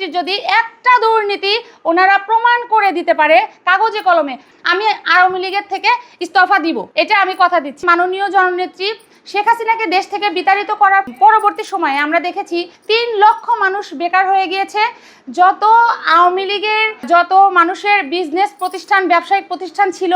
নেত্রীর যদি একটা দুর্নীতি ওনারা প্রমাণ করে দিতে পারে কাগজে কলমে, আমি আওয়ামী লীগের থেকে ইস্তফা দিব, এটা আমি কথা দিচ্ছি। মাননীয় জননেত্রী শেখ হাসিনাকে দেশ থেকে বিতাড়িত করার পরবর্তী সময়ে আমরা দেখেছি 3 লক্ষ মানুষ বেকার হয়ে গিয়েছে। যত আওয়ামী লীগের যত মানুষের বিজনেস প্রতিষ্ঠান, ব্যবসায়িক প্রতিষ্ঠান ছিল,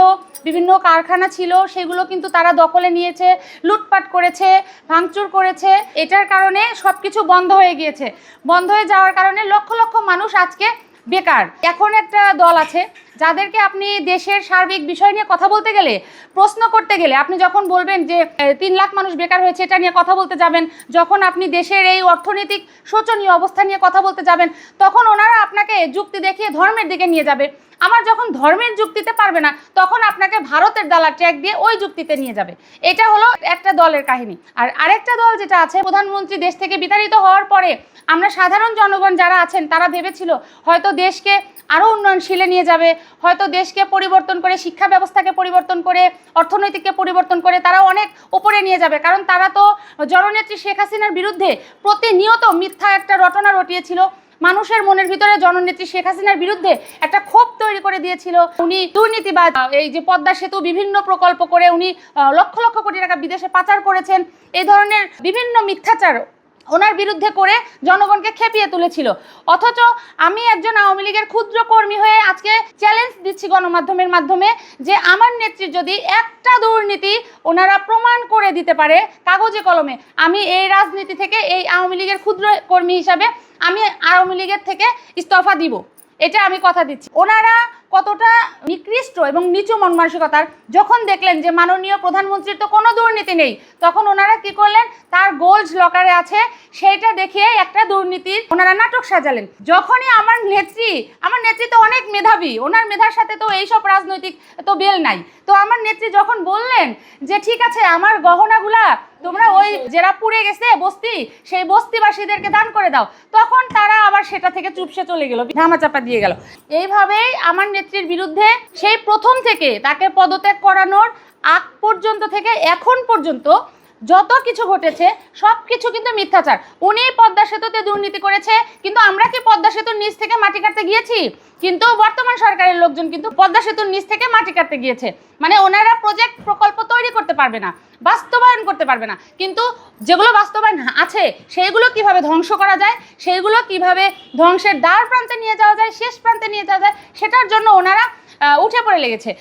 বিভিন্ন কারখানা ছিল, সেগুলো কিন্তু তারা দখলে নিয়েছে, লুটপাট করেছে, ভাঙচুর করেছে। এটার কারণে সবকিছু বন্ধ হয়ে গিয়েছে। বন্ধ হয়ে যাওয়ার কারণে লক্ষ লক্ষ মানুষ আজকে বেকার। এখন একটা দল আছে যাদেরকে আপনি দেশের সার্বিক বিষয় নিয়ে কথা বলতে গেলে, প্রশ্ন করতে গেলে, আপনি যখন বলবেন যে 3 লাখ মানুষ বেকার হয়েছে এটা নিয়ে কথা বলতে যাবেন, যখন আপনি দেশের এই অর্থনৈতিক শোচনীয় অবস্থা নিয়ে কথা বলতে যাবেন, তখন ওনারা আপনাকে যুক্তি দেখিয়ে ধর্মের দিকে নিয়ে যাবে। আমার যখন ধর্মের যুক্তিতে পারবে না, তখন আপনাকে ভারতের ডালা ট্র্যাক দিয়ে ওই যুক্তিতে নিয়ে যাবে। এটা হলো একটা দলের কাহিনী। আর আরেকটা দল যেটা আছে, প্রধানমন্ত্রী দেশ থেকে বিতাড়িত হওয়ার পরে আমরা সাধারণ জনগণ যারা আছেন তারা ভেবেছিল হয়তো দেশকে আরও উন্নয়নশীলে নিয়ে যাবে, হয়তো দেশকে পরিবর্তন করে, শিক্ষা ব্যবস্থাকে পরিবর্তন করে, অর্থনৈতিককে পরিবর্তন করে তারা অনেক উপরে নিয়ে যাবে। কারণ তারা তো জননেত্রী শেখ হাসিনার বিরুদ্ধে প্রতিনিয়ত মিথ্যা একটা রটনা রটিয়েছিল। মানুষের মনের ভিতরে জননেত্রী শেখ হাসিনার বিরুদ্ধে একটা ক্ষোভ তৈরি করে দিয়েছিল। উনি দুর্নীতিবাজ, এই যে পদ্মা সেতু বিভিন্ন প্রকল্প করে উনি লক্ষ লক্ষ কোটি টাকা বিদেশে পাচার করেছেন, এই ধরনের বিভিন্ন মিথ্যাচার ওনার বিরুদ্ধে করে জনগণকে খেপিয়ে তুলেছিল। অথচ আমি একজন আওয়ামী লীগের ক্ষুদ্র কর্মী হয়ে আজকে চ্যালেঞ্জ দিচ্ছি গণমাধ্যমের মাধ্যমে যে আমার নেত্রীর যদি একটা দুর্নীতি ওনারা প্রমাণ করে দিতে পারে কাগজে কলমে, আমি এই রাজনীতি থেকে, এই আওয়ামী লীগের ক্ষুদ্র কর্মী হিসাবে আমি আওয়ামী লীগের থেকে ইস্তফা দিব, এটা আমি কথা দিচ্ছি। ওনারা কতটা নিকৃষ্ট এবং নিচু মন মানসিকতার, যখন দেখলেন যে মাননীয় প্রধানমন্ত্রীর তো কোনো দুর্নীতি নেই, তখন ওনারা কি করলেন, তার গোল্ড লকারে আছে সেইটা দেখিয়ে একটা দুর্নীতির ওনারা নাটক সাজালেন। যখনই আমার নেত্রী তো অনেক মেধাবী, ওনার মেধার সাথে তো এইসব রাজনৈতিক তো বেল নাই, তো আমার নেত্রী যখন বললেন যে ঠিক আছে আমার গহনাগুলা তোমরা ওই যারা পুড়ে গেছে বস্তি, সেই বস্তিবাসীদেরকে দান করে দাও, তখন তারা আবার সেটা থেকে চুপসে চলে গেল, ধামাচাপা দিয়ে গেল। এইভাবেই আমার নেত্রীর বিরুদ্ধে সেই প্রথম থেকে তাকে পদত্যাগ করানোর আগ পর্যন্ত থেকে এখন পর্যন্ত যত কিছু ঘটেছে সব কিছু কিন্তু মিথ্যাচার। উনি পদ্মা সেতুতে দুর্নীতি করেছে, কিন্তু আমরা কি পদ্মা সেতুর নিচ থেকে মাটি কাটতে গিয়েছি? কিন্তু বর্তমান সরকারের লোকজন কিন্তু পদ্মা সেতুর নিচ থেকে মাটি কাটতে গিয়েছে। মানে ওনারা প্রকল্প তৈরি করতে পারবে না, বাস্তবায়ন করতে পারবে না, কিন্তু যেগুলো বাস্তবায়ন আছে সেইগুলো কিভাবে ধ্বংস করা যায়, সেইগুলো কিভাবে ধ্বংসের দ্বার প্রান্তে নিয়ে যাওয়া যায়, শেষ প্রান্তে নিয়ে যাওয়া যায়, সেটার জন্য ওনারা উঠে পড়ে লেগেছে।